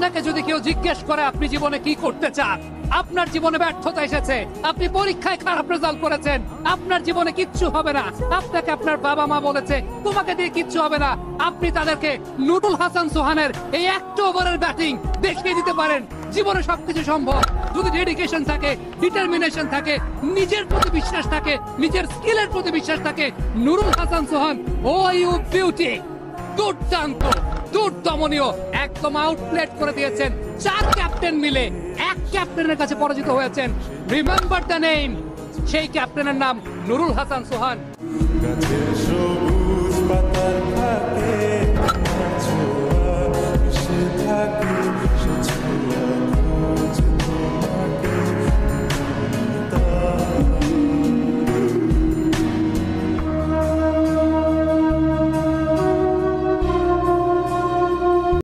আপনাকে যদি কেউ জিজ্ঞেস করে আপনি জীবনে কি করতে চান, আপনার জীবনে ব্যর্থতা এসেছে, আপনি পরীক্ষায় খারাপ রেজাল্ট করেছেন, আপনার জীবনে কিচ্ছু হবে না, আপনাকে আপনার বাবা মা বলেছে তোমাকে দিয়ে কিচ্ছু হবে না, আপনি তাদেরকে নুরুল হাসান সোহানের এই একটা ওভারের ব্যাটিং দেখিয়ে দিতে পারেন জীবনে সবকিছু সম্ভব। যদি ডেডিকেশন থাকে, ডিটারমিনেশন থাকে, নিজের প্রতি বিশ্বাস থাকে, নিজের স্কিলের প্রতি বিশ্বাস থাকে, নুরুল হাসান সোহান ও ইউ বিউটি, দুর্দান্ত, দুর্দমনীয়, একদম আউটপ্লেট করে দিয়েছেন। 4 ক্যাপ্টেন মিলে এক ক্যাপ্টেনের কাছে পরাজিত হয়েছেন। রিমেম্বার দ্য নেম, সেই ক্যাপ্টেনের নাম নুরুল হাসান সোহান। গাছের সবুজ পাতার ফাঁকে ছোঁয়া মিশে থাকে